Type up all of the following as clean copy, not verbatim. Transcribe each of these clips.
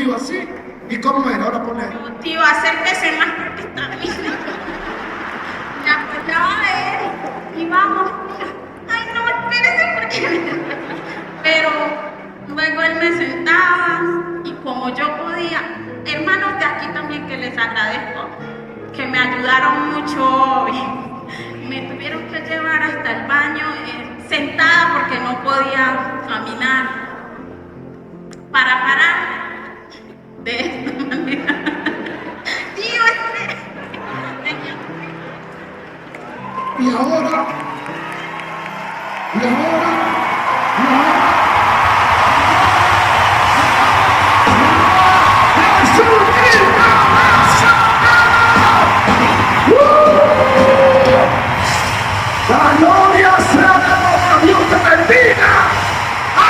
iba así. ¿Y cómo era? Ahora ponle. Tío, acérquese más porque está bien. Me acordaba de él. Y vamos. Ay, no, espérese porque... Pero luego él me sentaba y como yo podía, hermanos de aquí también que les agradezco, que me ayudaron mucho. Me tuvieron que llevar hasta el baño sentada porque no podía caminar. Para parar de esta manera. Tío, Y ahora. La gloria sea de nuestro Dios, te bendiga.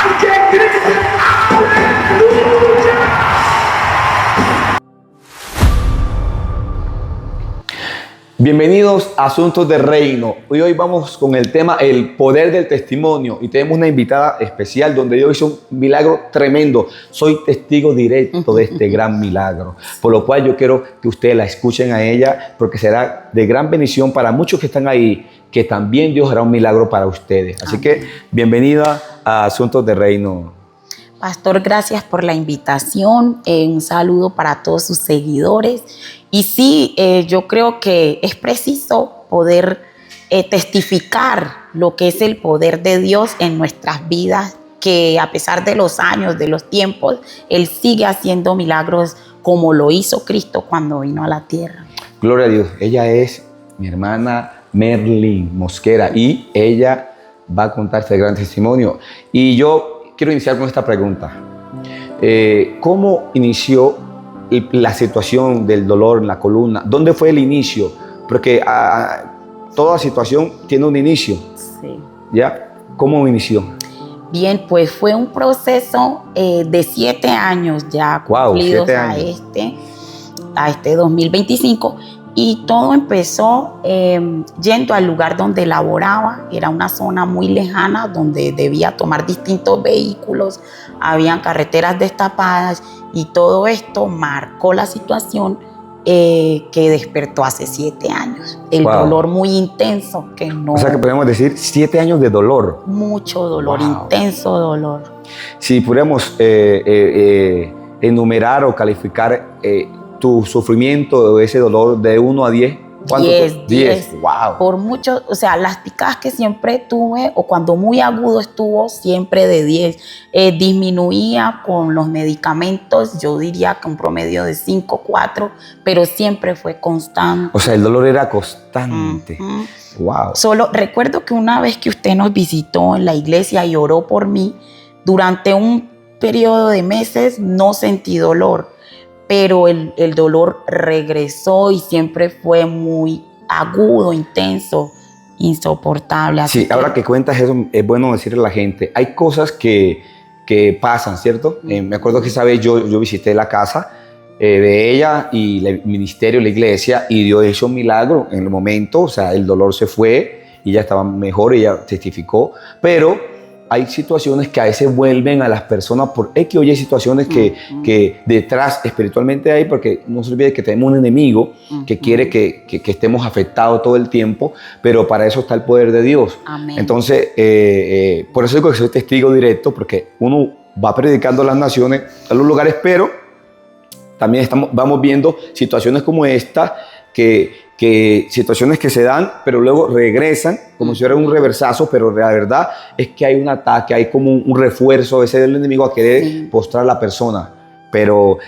Alguien grite aleluya. Bienvenidos a Asuntos de Reino. Hoy vamos con el tema el poder del testimonio y tenemos una invitada especial donde Dios hizo un milagro tremendo. Soy testigo directo de este gran milagro, por lo cual yo quiero que ustedes la escuchen a ella porque será de gran bendición para muchos que están ahí, que también Dios hará un milagro para ustedes. Así que bienvenida a Asuntos de Reino. Pastor, gracias por la invitación. Un saludo para todos sus seguidores. Y sí, yo creo que es preciso poder testificar lo que es el poder de Dios en nuestras vidas, que a pesar de los años, de los tiempos, Él sigue haciendo milagros como lo hizo Cristo cuando vino a la tierra. Gloria a Dios. Ella es mi hermana Merlin Mosquera y ella va a contar este gran testimonio. Y yo quiero iniciar con esta pregunta. ¿Cómo inició la situación del dolor en la columna? ¿Dónde fue el inicio? Porque toda situación tiene un inicio. Sí. ¿Ya? ¿Cómo inició? Bien, pues fue un proceso de 7 años ya cumplidos 7 años. a este 2025. Y todo empezó yendo al lugar donde laboraba. Era una zona muy lejana donde debía tomar distintos vehículos. Habían carreteras destapadas y todo esto marcó la situación que despertó hace 7 años. El dolor muy intenso que no... O sea que podemos decir 7 años de dolor. Mucho dolor, intenso dolor. Si pudiéramos enumerar o calificar tu sufrimiento o ese dolor de 1 a 10. ¿Cuánto? 10. Wow. Por mucho, o sea, las picadas que siempre tuve, o cuando muy agudo estuvo, siempre de 10. Disminuía con los medicamentos, yo diría que un promedio de 5, 4, pero siempre fue constante. O sea, el dolor era constante. Wow. Solo recuerdo que una vez que usted nos visitó en la iglesia y oró por mí, durante un periodo de meses no sentí dolor. Pero el dolor regresó y siempre fue muy agudo, intenso, insoportable. Sí, ahora que cuentas eso, es bueno decirle a la gente, hay cosas que pasan, ¿cierto? Me acuerdo que esa vez yo visité la casa de ella y el ministerio, la iglesia, y Dios hizo un milagro en el momento, o sea, el dolor se fue y ella estaba mejor, ella testificó, pero hay situaciones que a veces vuelven a las personas por X o Y situaciones que detrás espiritualmente hay, porque no se olvide que tenemos un enemigo que quiere que estemos afectados todo el tiempo, pero para eso está el poder de Dios. Amén. Entonces, por eso digo que soy testigo directo, porque uno va predicando a las naciones, a los lugares, pero también vamos viendo situaciones como esta, que situaciones que se dan, pero luego regresan, como si fuera un reversazo, pero la verdad es que hay un ataque, hay como un refuerzo ese del enemigo a querer postrar a la persona. Pero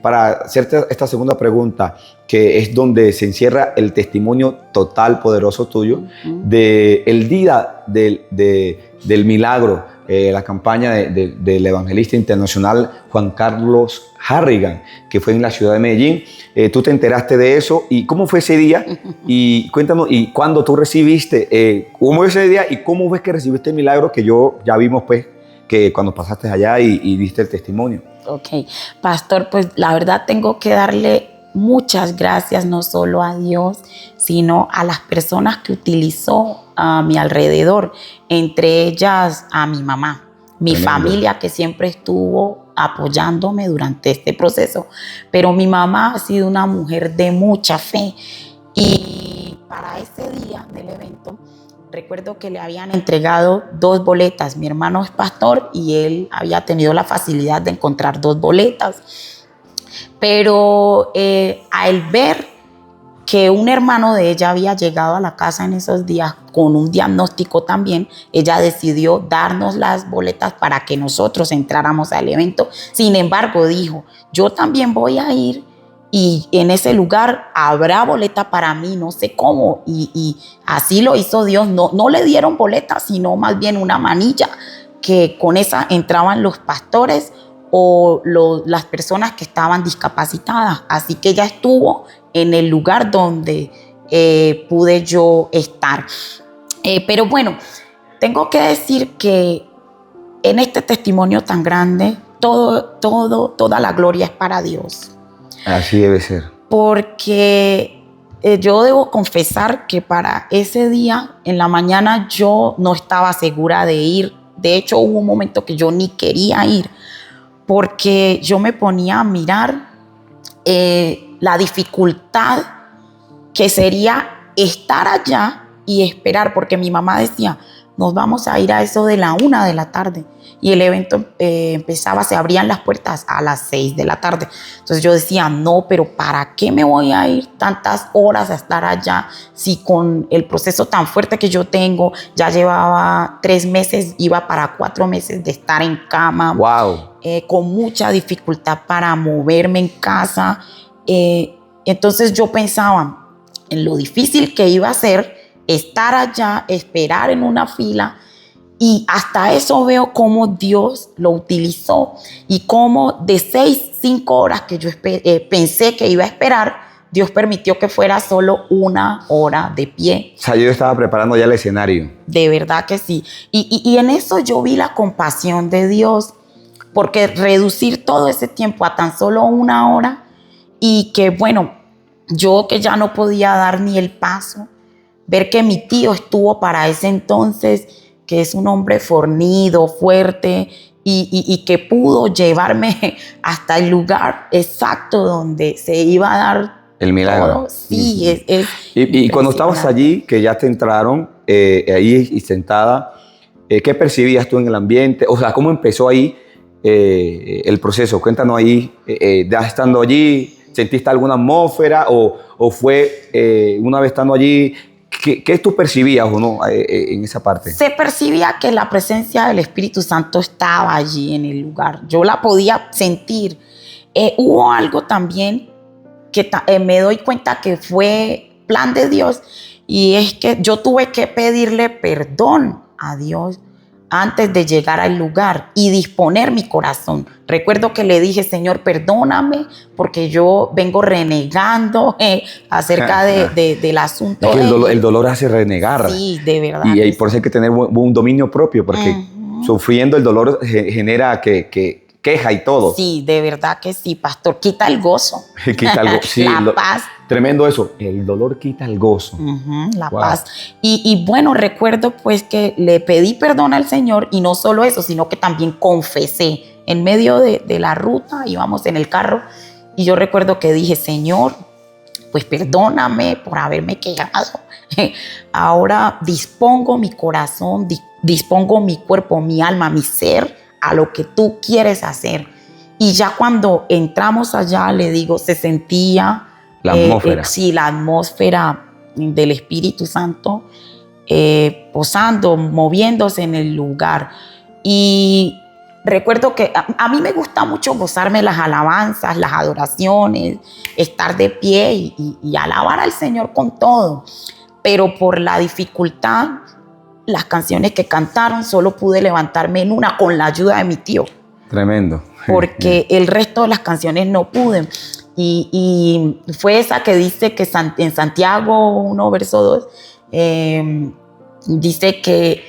para hacerte esta segunda pregunta, que es donde se encierra el testimonio total, poderoso tuyo, del día del milagro, la campaña del evangelista internacional Juan Carlos Harrigan, que fue en la ciudad de Medellín. Tú te enteraste de eso, y ¿cómo fue ese día? Y cuéntanos, ¿y cuándo tú recibiste? ¿Cómo fue ese día? ¿Y cómo ves que recibiste el milagro que ya vimos, pues, que cuando pasaste allá y diste el testimonio? Ok, pastor, pues la verdad tengo que darle muchas gracias no solo a Dios, sino a las personas que utilizó a mi alrededor, entre ellas a mi mamá, mi familia que siempre estuvo apoyándome durante este proceso. Pero mi mamá ha sido una mujer de mucha fe y para ese día del evento recuerdo que le habían entregado 2 boletas. Mi hermano es pastor y él había tenido la facilidad de encontrar 2 boletas. Pero al ver que un hermano de ella había llegado a la casa en esos días con un diagnóstico también, ella decidió darnos las boletas para que nosotros entráramos al evento. Sin embargo, dijo, yo también voy a ir y en ese lugar habrá boleta para mí, no sé cómo. Y así lo hizo Dios. No le dieron boleta, sino más bien una manilla que con esa entraban los pastores o las personas que estaban discapacitadas. Así que ella estuvo en el lugar donde pude yo estar. Pero bueno, tengo que decir que en este testimonio tan grande, toda la gloria es para Dios. Así debe ser. Porque yo debo confesar que para ese día, en la mañana, yo no estaba segura de ir. De hecho, hubo un momento que yo ni quería ir, porque yo me ponía a mirar la dificultad que sería estar allá y esperar, porque mi mamá decía, nos vamos a ir a eso de la 1 de la tarde y el evento empezaba, se abrían las puertas a las 6 de la tarde. Entonces yo decía, no, pero ¿para qué me voy a ir tantas horas a estar allá si con el proceso tan fuerte que yo tengo, ya llevaba 3 meses, iba para 4 meses de estar en cama, Wow. con mucha dificultad para moverme en casa. Entonces yo pensaba en lo difícil que iba a ser estar allá, esperar en una fila, y hasta eso veo cómo Dios lo utilizó y cómo de 5 horas que yo pensé que iba a esperar, Dios permitió que fuera solo 1 hora de pie. O sea, yo estaba preparando ya el escenario. De verdad que sí. Y en eso yo vi la compasión de Dios, porque reducir todo ese tiempo a tan solo 1 hora, y que bueno, yo que ya no podía dar ni el paso, ver que mi tío estuvo para ese entonces, que es un hombre fornido, fuerte, y que pudo llevarme hasta el lugar exacto donde se iba a dar el milagro. todo. Sí, Y cuando estabas allí, que ya te entraron, ahí y sentada, ¿qué percibías tú en el ambiente? O sea, ¿cómo empezó ahí el proceso? Cuéntanos ahí, ya estando allí, ¿sentiste alguna atmósfera o fue una vez estando allí? ¿Qué tú percibías o no en esa parte? Se percibía que la presencia del Espíritu Santo estaba allí en el lugar. Yo la podía sentir. Hubo algo también que me doy cuenta que fue plan de Dios, y es que yo tuve que pedirle perdón a Dios antes de llegar al lugar y disponer mi corazón. Recuerdo que le dije, Señor, perdóname porque yo vengo renegando acerca del asunto. Es que el dolor hace renegar. Sí, de verdad. Y por eso hay que tener un dominio propio, porque sufriendo el dolor genera que queja y todo. Sí, de verdad que sí, pastor. Quita el gozo. Quita el gozo. Sí, la paz. Tremendo eso. El dolor quita el gozo. La paz. Y bueno, recuerdo pues que le pedí perdón al Señor, y no solo eso, sino que también confesé. En medio de la ruta, íbamos en el carro, y yo recuerdo que dije, Señor, pues perdóname por haberme quejado. Ahora dispongo mi corazón, dispongo mi cuerpo, mi alma, mi ser a lo que tú quieres hacer. Y ya cuando entramos allá, le digo, se sentía la atmósfera. Sí, la atmósfera del Espíritu Santo posando, moviéndose en el lugar. Y recuerdo que a mí me gusta mucho gozarme las alabanzas, las adoraciones, estar de pie y alabar al Señor con todo. Pero por la dificultad, las canciones que cantaron, solo pude levantarme en una con la ayuda de mi tío. Tremendo. Porque el resto de las canciones no pude. Y fue esa que dice que en Santiago 1, verso 2, dice que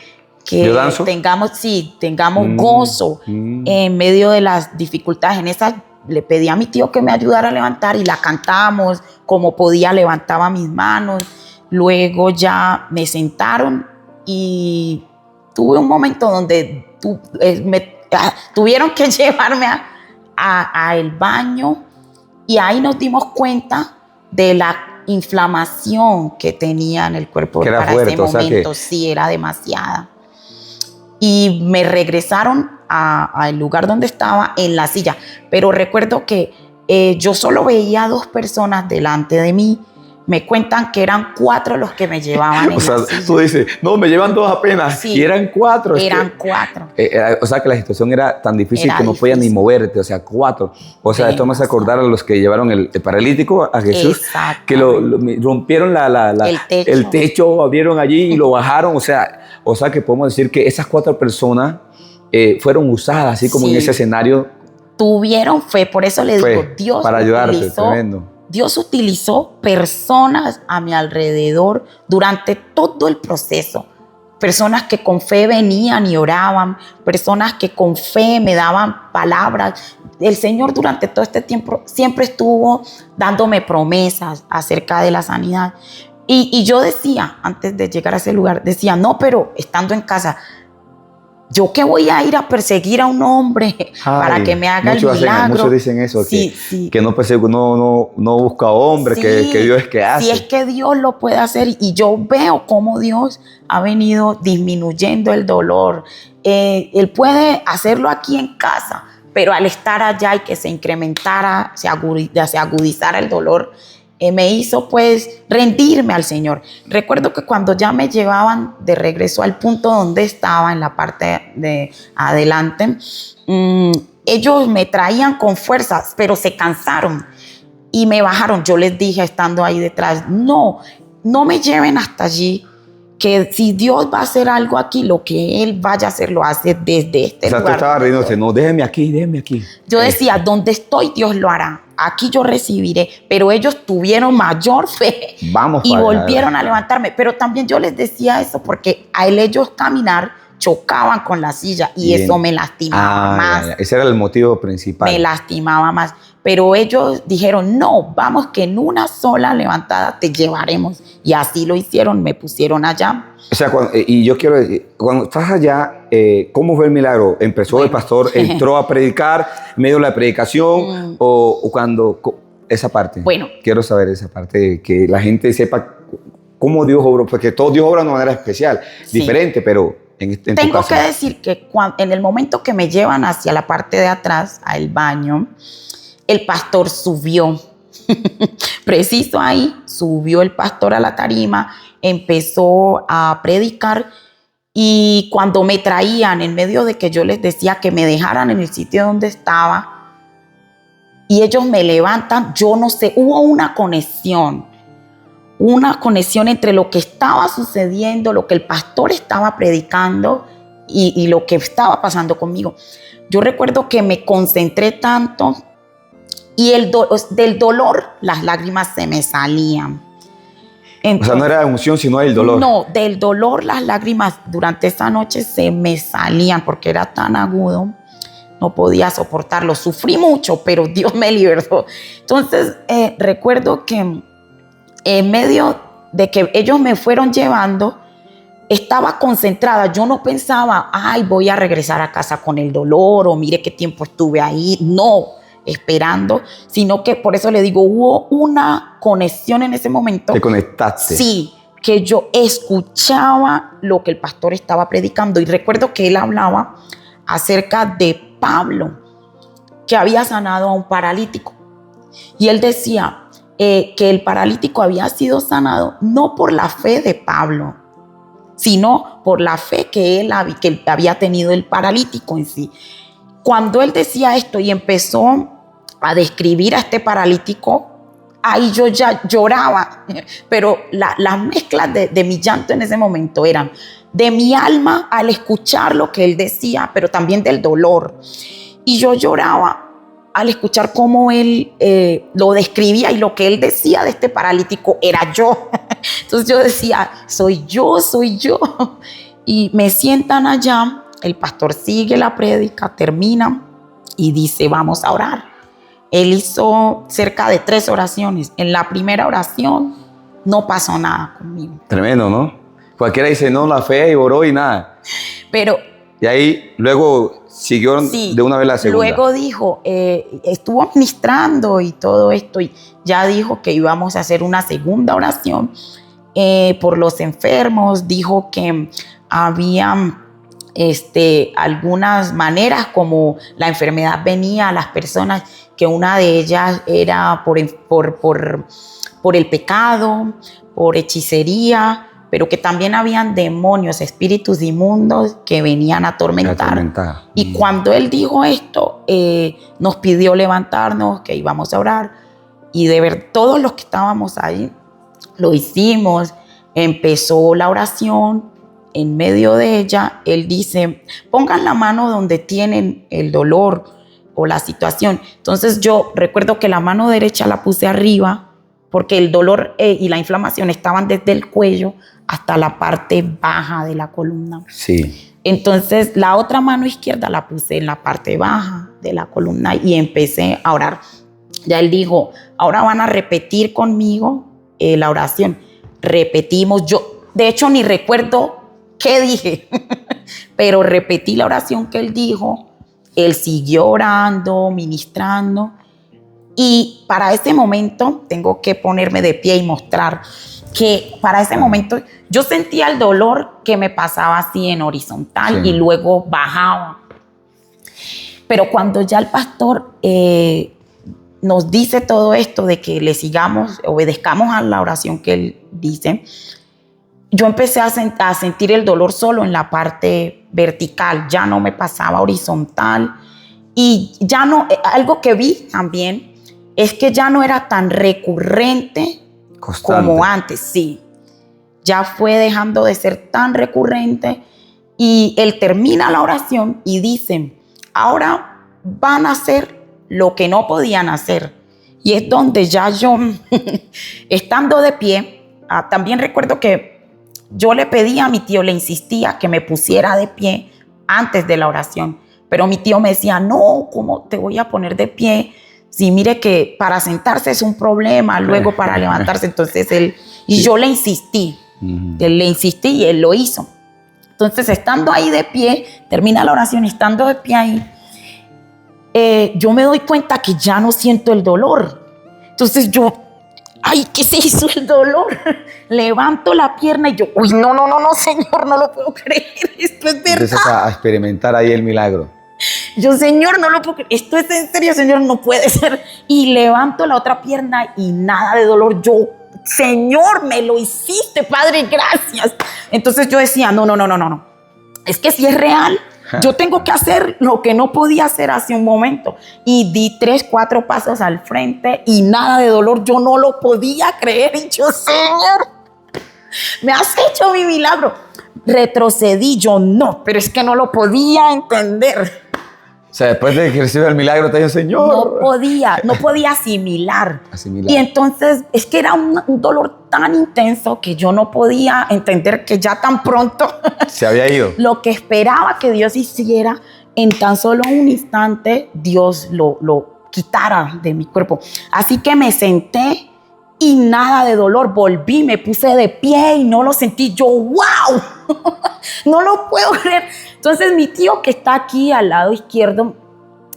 tengamos gozo en medio de las dificultades. En esa le pedí a mi tío que me ayudara a levantar y la cantamos como podía, levantaba mis manos. Luego ya me sentaron y tuve un momento donde tuvieron que llevarme a el baño y ahí nos dimos cuenta de la inflamación que tenía en el cuerpo Que era para fuerte, ese o sea momento. que- Sí, era demasiada. Y me regresaron al lugar donde estaba en la silla. Pero recuerdo que yo solo veía 2 personas delante de mí. Me cuentan que eran 4 los que me llevaban en O sea, la silla. tú dices, no, me llevan 2 apenas. Sí. Y eran 4. Eran 4. O sea, que la situación era tan difícil Era que no podían ni difícil. moverte. O sea, 4. O sea, esto me hace acordar a los que llevaron el paralítico a Jesús. Exacto. Que rompieron El techo. abrieron allí y lo bajaron. O sea, que podemos decir que esas 4 personas fueron usadas, así como Sí. en ese escenario. Tuvieron fe, por eso le digo, Fue Dios para ayudarte, utilizó, tremendo. Dios utilizó personas a mi alrededor durante todo el proceso. Personas que con fe venían y oraban, personas que con fe me daban palabras. El Señor durante todo este tiempo siempre estuvo dándome promesas acerca de la sanidad. Y yo decía, antes de llegar a ese lugar, decía, no, pero estando en casa, ¿yo qué voy a ir a perseguir a un hombre para Ay, que me haga el muchos milagro? muchos dicen eso, Sí, que, sí. que no persigue, no busca hombre, Sí, que Dios es que hace. Si es que Dios lo puede hacer y yo veo cómo Dios ha venido disminuyendo el dolor. Él puede hacerlo aquí en casa, pero al estar allá y que se incrementara, se agudizara el dolor, me hizo pues rendirme al Señor. Recuerdo que cuando ya me llevaban de regreso al punto donde estaba, en la parte de adelante, ellos me traían con fuerzas, pero se cansaron y me bajaron. Yo les dije estando ahí detrás, no me lleven hasta allí, que si Dios va a hacer algo aquí, lo que Él vaya a hacer lo hace desde este O sea, tú lugar. estabas riéndote, no, déjeme aquí. Yo decía, donde estoy Dios lo hará, aquí yo recibiré, pero ellos tuvieron mayor fe Vamos y para allá. volvieron a levantarme, pero también yo les decía eso porque al ellos caminar chocaban con la silla y Bien. eso me lastimaba más. Ya. Ese era el motivo principal. Me lastimaba más. Pero ellos dijeron, no, vamos que en una sola levantada te llevaremos. Y así lo hicieron, me pusieron allá. O sea, y yo quiero decir, cuando estás allá, ¿cómo fue el milagro? ¿Empezó el pastor, entró a predicar, medio de la predicación, o cuando, esa parte? Bueno. Quiero saber esa parte, que la gente sepa cómo Dios obró, porque todo Dios obra de una manera especial, Sí. diferente, pero en tu Tengo caso. que decir que en el momento que me llevan hacia la parte de atrás, al baño, el pastor subió. Preciso ahí, subió el pastor a la tarima, empezó a predicar y cuando me traían, en medio de que yo les decía que me dejaran en el sitio donde estaba y ellos me levantan, yo no sé, hubo una conexión entre lo que estaba sucediendo, lo que el pastor estaba predicando y lo que estaba pasando conmigo. Yo recuerdo que me concentré tanto y del dolor las lágrimas se me salían. Entonces, O sea, no era emoción, sino el dolor. No, del dolor las lágrimas durante esa noche se me salían porque era tan agudo, no podía soportarlo. Sufrí mucho, pero Dios me libertó. Entonces, recuerdo que en medio de que ellos me fueron llevando, estaba concentrada. Yo no pensaba, ay, voy a regresar a casa con el dolor o mire qué tiempo estuve ahí. No, esperando, sino que por eso le digo, hubo una conexión en ese momento. Te conectaste. Sí, que yo escuchaba lo que el pastor estaba predicando y recuerdo que él hablaba acerca de Pablo, que había sanado a un paralítico. Y él decía que el paralítico había sido sanado no por la fe de Pablo, sino por la fe que él había tenido el paralítico en sí. Cuando él decía esto y empezó a describir a este paralítico, ahí yo ya lloraba, pero las mezclas de mi llanto en ese momento eran de mi alma al escuchar lo que él decía, pero también del dolor. Y yo lloraba al escuchar cómo él lo describía y lo que él decía de este paralítico era yo. Entonces yo decía, soy yo. Y me sientan allá, el pastor sigue la prédica, termina y dice, vamos a orar. Él hizo cerca de 3 oraciones. En la primera oración no pasó nada conmigo. Tremendo, ¿no? Cualquiera dice, no, la fe y oró y nada. Pero Y ahí luego siguieron Sí, de una vez la segunda. luego dijo, estuvo ministrando y todo esto, y ya dijo que íbamos a hacer una segunda oración por los enfermos. Dijo que había algunas maneras como la enfermedad venía a las personas, que una de ellas era por el pecado, por hechicería, pero que también habían demonios, espíritus inmundos que venían a atormentar. Y cuando él dijo esto, nos pidió levantarnos, que íbamos a orar, y de ver todos los que estábamos ahí, lo hicimos. Empezó la oración. En medio de ella, él dice, pongan la mano donde tienen el dolor o la situación. Entonces yo recuerdo que la mano derecha la puse arriba, porque el dolor y la inflamación estaban desde el cuello hasta la parte baja de la columna. Sí. Entonces la otra mano izquierda la puse en la parte baja de la columna y empecé a orar. Ya él dijo, ahora van a repetir conmigo la oración. Repetimos. Yo, de hecho, ni recuerdo qué dije, pero repetí la oración que él dijo. Él siguió orando, ministrando. Y para ese momento, tengo que ponerme de pie y mostrar que para ese momento yo sentía el dolor que me pasaba así en horizontal, sí, y luego bajaba. Pero cuando ya el pastor nos dice todo esto de que le sigamos, obedezcamos a la oración que él dice, yo empecé a sentir el dolor solo en la parte vertical, ya no me pasaba horizontal. Y ya no, algo que vi también es que ya no era tan recurrente, constante, como antes, sí. Ya fue dejando de ser tan recurrente, y él termina la oración y dice, ahora van a hacer lo que no podían hacer. Y es donde ya yo, estando de pie, también recuerdo que yo le pedí a mi tío, le insistía que me pusiera de pie antes de la oración, pero mi tío me decía, no, ¿cómo te voy a poner de pie? Sí, mire que para sentarse es un problema, luego para levantarse. Entonces él, y sí, yo le insistí, le insistí y él lo hizo. Entonces, estando ahí de pie, termina la oración, estando de pie ahí, yo me doy cuenta que ya no siento el dolor. Entonces yo, ay, ¿qué se hizo el dolor? Levanto la pierna y yo, uy, no, Señor, no lo puedo creer, esto es verdad. Empiezas a experimentar ahí el milagro. Yo, Señor, no lo puedo creer, esto es en serio, Señor, no puede ser. Y levanto la otra pierna y nada de dolor. Yo, Señor, me lo hiciste, Padre, gracias. Entonces yo decía, no. Es que si es real, yo tengo que hacer lo que no podía hacer hace un momento. Y di 3, 4 pasos al frente y nada de dolor. Yo no lo podía creer. Y yo, Señor, me has hecho mi milagro. Retrocedí, yo no, pero es que no lo podía entender. O sea, después de que recibe el milagro, te dice, Señor. No podía asimilar. Y entonces, es que era un dolor tan intenso que yo no podía entender que ya tan pronto se había ido. Lo que esperaba que Dios hiciera, en tan solo un instante, Dios lo quitara de mi cuerpo. Así que me senté y nada de dolor. Volví, me puse de pie y no lo sentí. Yo, ¡wow! No lo puedo creer. Entonces mi tío, que está aquí al lado izquierdo,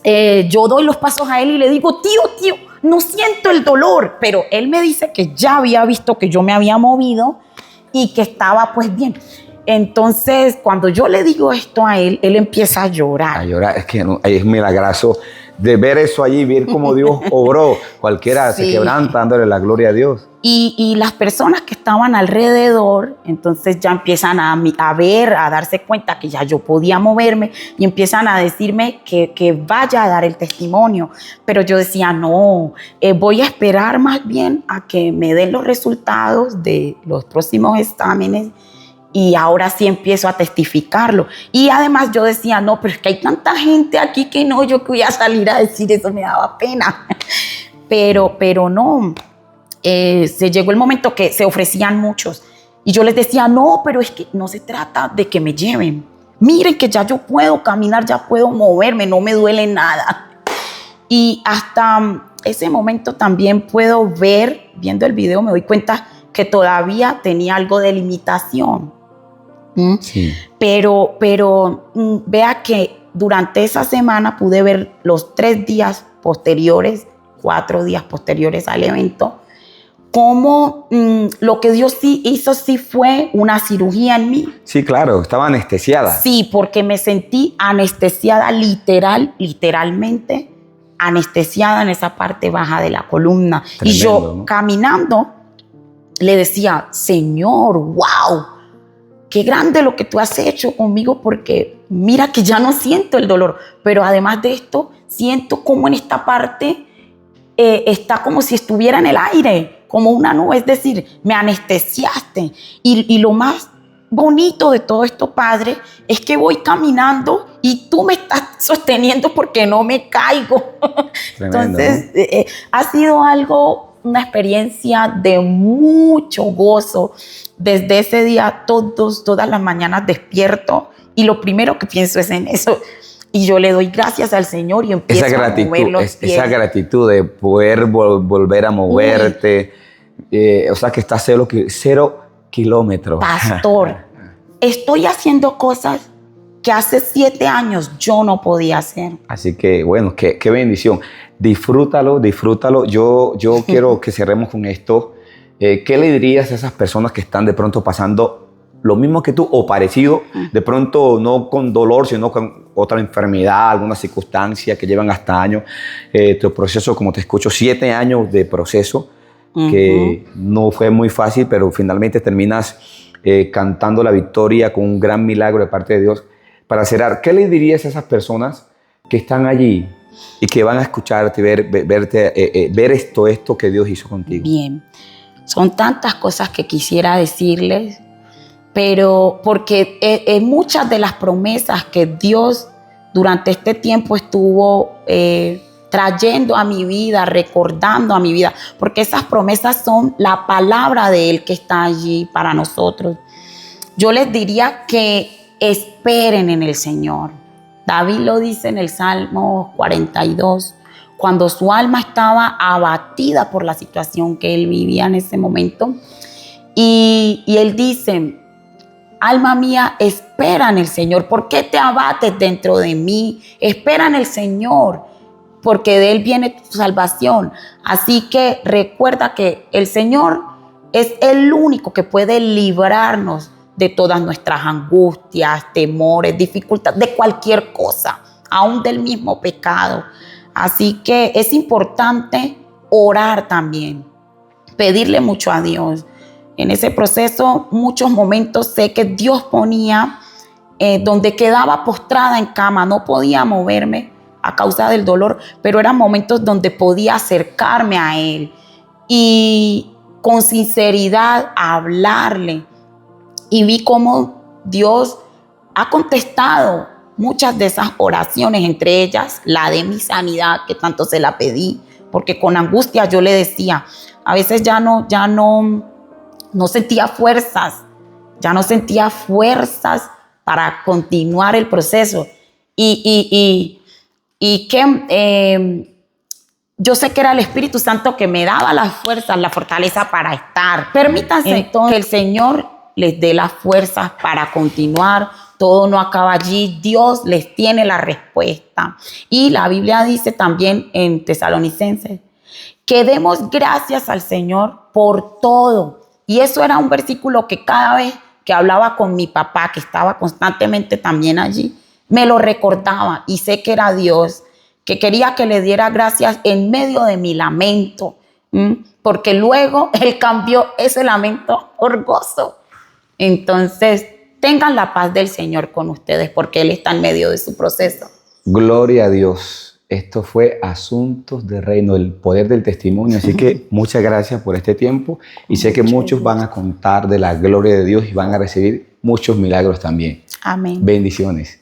yo doy los pasos a él y le digo, tío, no siento el dolor. Pero él me dice que ya había visto que yo me había movido y que estaba pues bien. Entonces cuando yo le digo esto a él, él empieza a llorar. Es que no, es milagroso de ver eso allí, ver cómo Dios obró. Cualquiera sí se quebranta dándole la gloria a Dios. Y las personas que estaban alrededor, entonces ya empiezan a ver, a darse cuenta que ya yo podía moverme y empiezan a decirme que vaya a dar el testimonio. Pero yo decía, no, voy a esperar más bien a que me den los resultados de los próximos exámenes y ahora sí empiezo a testificarlo. Y además yo decía, no, pero es que hay tanta gente aquí que no, yo que voy a salir a decir eso, me daba pena. Pero no. Se llegó el momento que se ofrecían muchos y yo les decía, no, pero es que no se trata de que me lleven. Miren que ya yo puedo caminar, ya puedo moverme, no me duele nada. Y hasta ese momento también puedo ver, viendo el video, me doy cuenta que todavía tenía algo de limitación. Sí. Pero vea que durante esa semana pude ver los 3 días posteriores, 4 días posteriores al evento, cómo lo que Dios sí hizo sí fue una cirugía en mí. Sí, claro, estaba anestesiada. Sí, porque me sentí anestesiada literalmente anestesiada en esa parte baja de la columna. Tremendo, y yo, ¿no? caminando, le decía, Señor, wow, qué grande lo que tú has hecho conmigo, porque mira que ya no siento el dolor, pero además de esto, siento como en esta parte está como si estuviera en el aire, como una nube, es decir, me anestesiaste. Y lo más bonito de todo esto, Padre, es que voy caminando y tú me estás sosteniendo porque no me caigo. Tremendo, Entonces, ¿no? ha sido una experiencia de mucho gozo. Desde ese día, todas las mañanas despierto y lo primero que pienso es en eso. Y yo le doy gracias al Señor y empiezo a mover los pies. Esa gratitud de poder volver a moverte. O sea, que está 0 kilómetros. Pastor, estoy haciendo cosas que hace 7 años yo no podía hacer. Así que, bueno, qué bendición. Disfrútalo. Yo quiero que cerremos con esto. ¿Qué le dirías a esas personas que están de pronto pasando lo mismo que tú o parecido, de pronto no con dolor, sino con otra enfermedad, alguna circunstancia que llevan hasta años? Tu proceso, como te escucho, 7 años de proceso, que no fue muy fácil, pero finalmente terminas cantando la victoria con un gran milagro de parte de Dios. Para cerrar, ¿qué le dirías a esas personas que están allí y que van a escucharte, ver esto que Dios hizo contigo? Bien, son tantas cosas que quisiera decirles, pero porque muchas de las promesas que Dios durante este tiempo estuvo trayendo a mi vida, recordando a mi vida, porque esas promesas son la palabra de Él que está allí para nosotros. Yo les diría que esperen en el Señor. David lo dice en el Salmo 42, cuando su alma estaba abatida por la situación que él vivía en ese momento. Y él dice, alma mía, espera en el Señor. ¿Por qué te abates dentro de mí? Espera en el Señor, porque de Él viene tu salvación. Así que recuerda que el Señor es el único que puede librarnos de todas nuestras angustias, temores, dificultades, de cualquier cosa, aún del mismo pecado. Así que es importante orar también, pedirle mucho a Dios. En ese proceso, muchos momentos sé que Dios ponía donde quedaba postrada en cama, no podía moverme a causa del dolor, pero eran momentos donde podía acercarme a Él y con sinceridad hablarle. Y vi cómo Dios ha contestado muchas de esas oraciones, entre ellas la de mi sanidad, que tanto se la pedí, porque con angustia yo le decía, a veces ya no sentía fuerzas, para continuar el proceso. Y que yo sé que era el Espíritu Santo que me daba las fuerzas, la fortaleza para estar. Permítanse entonces que el Señor les dé las fuerzas para continuar. Todo no acaba allí. Dios les tiene la respuesta. Y la Biblia dice también en Tesalonicenses que demos gracias al Señor por todo. Y eso era un versículo que cada vez que hablaba con mi papá, que estaba constantemente también allí, me lo recordaba. Y sé que era Dios que quería que le diera gracias en medio de mi lamento, porque luego Él cambió ese lamento por gozo. Entonces, tengan la paz del Señor con ustedes, porque Él está en medio de su proceso. Gloria a Dios. Esto fue Asuntos de Reino, el poder del testimonio. Así que muchas gracias por este tiempo. Y sé que muchos van a contar de la gloria de Dios y van a recibir muchos milagros también. Amén. Bendiciones.